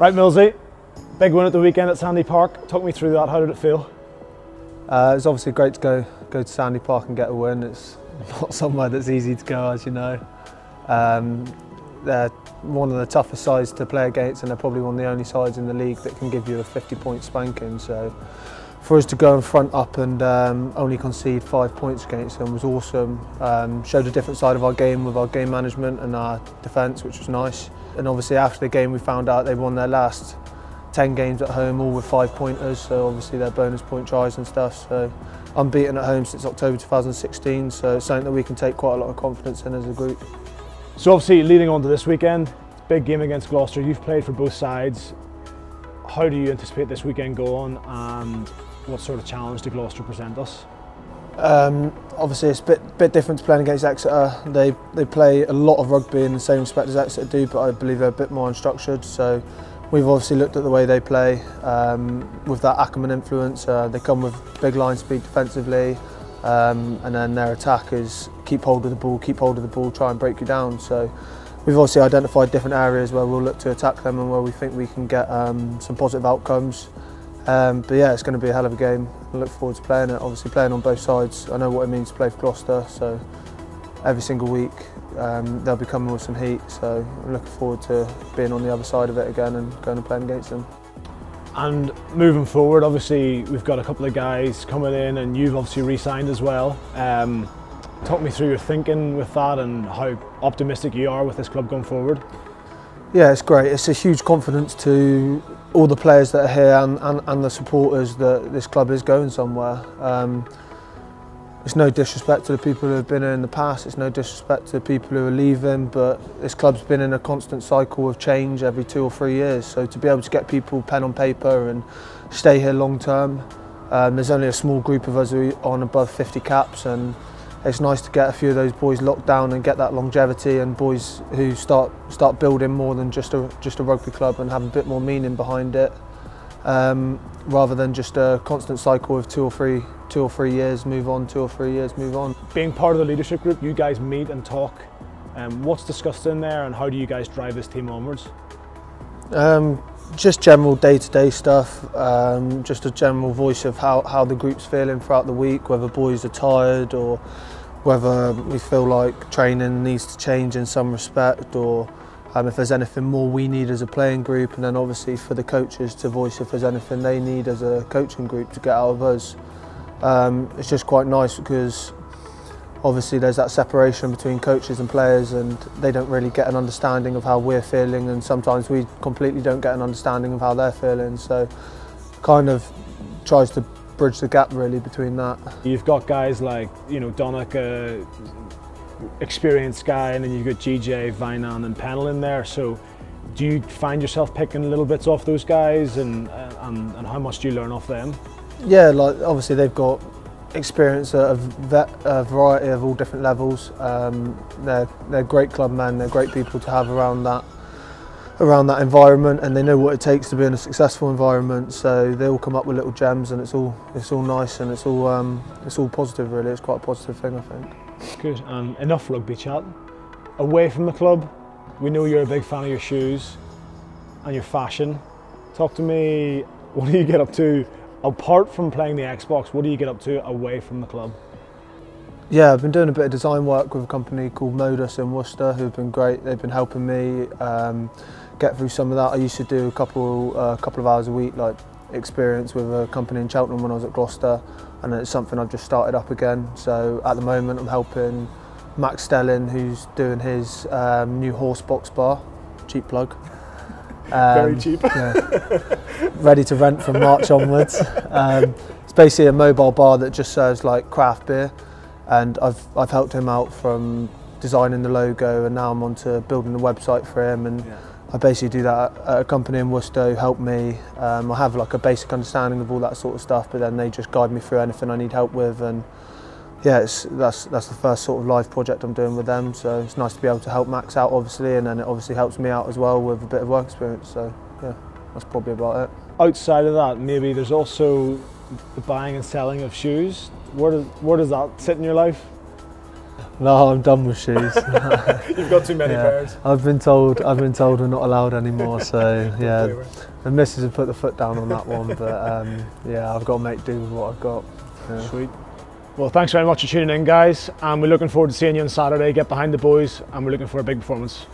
Right, Millsy, big win at the weekend at Sandy Park. Talk me through that. How did it feel? It's obviously great to go to Sandy Park and get a win. It's not somewhere that's easy to go, as you know. They're one of the toughest sides to play against, and they're probably one of the only sides in the league that can give you a 50-point spanking. So for us to go and front up and only concede 5 points against them was awesome. Showed a different side of our game with our game management and our defence, which was nice. And obviously after the game we found out they won their last 10 games at home, all with 5-pointers, so obviously they're bonus point tries and stuff. So unbeaten at home since October 2016, so it's something that we can take quite a lot of confidence in as a group. So obviously leading on to this weekend, big game against Gloucester. You've played for both sides. How do you anticipate this weekend going, and what sort of challenge do Gloucester present us? Obviously it's a bit different to playing against Exeter. They play a lot of rugby in the same respect as Exeter do, but I believe they're a bit more unstructured. So we've obviously looked at the way they play with that Ackerman influence. They come with big line speed defensively, and then their attack is keep hold of the ball, try and break you down. So we've obviously identified different areas where we'll look to attack them and where we think we can get some positive outcomes. But yeah, it's going to be a hell of a game. I look forward to playing it. Obviously playing on both sides, I know what it means to play for Gloucester, so every single week they'll be coming with some heat, so I'm looking forward to being on the other side of it again and going and playing against them. And moving forward, obviously we've got a couple of guys coming in, and you've obviously re-signed as well. Talk me through your thinking with that and how optimistic you are with this club going forward. Yeah, it's great. It's a huge confidence to all the players that are here and the supporters that this club is going somewhere. It's no disrespect to the people who have been here in the past, it's no disrespect to the people who are leaving, but this club's been in a constant cycle of change every 2 or 3 years. So to be able to get people pen on paper and stay here long term, there's only a small group of us who are on above 50 caps, and it's nice to get a few of those boys locked down and get that longevity, and boys who start building more than just a rugby club and have a bit more meaning behind it, rather than just a constant cycle of 2 or 3 years move on, 2 or 3 years move on. Being part of the leadership group, you guys meet and talk. What's discussed in there, and how do you guys drive this team onwards? Just general day-to-day stuff, just a general voice of how the group's feeling throughout the week, whether boys are tired or whether we feel like training needs to change in some respect, or if there's anything more we need as a playing group, and then obviously for the coaches to voice if there's anything they need as a coaching group to get out of us. It's just quite nice because obviously there's that separation between coaches and players, and they don't really get an understanding of how we're feeling, and sometimes we completely don't get an understanding of how they're feeling. So kind of tries to bridge the gap really between that. You've got guys like, you know, Donnacha, experienced guy, and then you've got GJ, Vinan and Pennell in there. So do you find yourself picking little bits off those guys, and how much do you learn off them? Yeah, like obviously they've got experience at a variety of all different levels. They're great club men, they're great people to have around that environment, and they know what it takes to be in a successful environment. So they all come up with little gems, and it's all nice, and it's all positive really. It's quite a positive thing, I think. Good. Enough rugby chat. Away from the club, we know you're a big fan of your shoes and your fashion. Talk to me, what do you get up to apart from playing the Xbox? What do you get up to away from the club? Yeah, I've been doing a bit of design work with a company called Modus in Worcester, who've been great. They've been helping me get through some of that. I used to do a couple of hours a week, like experience with a company in Cheltenham when I was at Gloucester, and it's something I've just started up again. So at the moment I'm helping Max Stelling, who's doing his new horse box bar, cheap plug. Very cheap. Yeah. Ready to rent from March onwards. It's basically a mobile bar that just serves like craft beer, and I've helped him out from designing the logo, and now I'm on to building the website for him, and yeah. I basically do that at a company in Worcester who help me. I have like a basic understanding of all that sort of stuff, but then they just guide me through anything I need help with, and yeah, that's the first sort of live project I'm doing with them, so it's nice to be able to help Max out obviously, and then it obviously helps me out as well with a bit of work experience, so yeah, that's probably about it. Outside of that, maybe there's also the buying and selling of shoes. Where does that sit in your life? No, I'm done with shoes. You've got too many pairs. I've been told we're not allowed anymore. So yeah, the missus have put the foot down on that one. But yeah, I've got to make do with what I've got. Yeah. Sweet. Well, thanks very much for tuning in, guys, and we're looking forward to seeing you on Saturday. Get behind the boys, and we're looking for a big performance.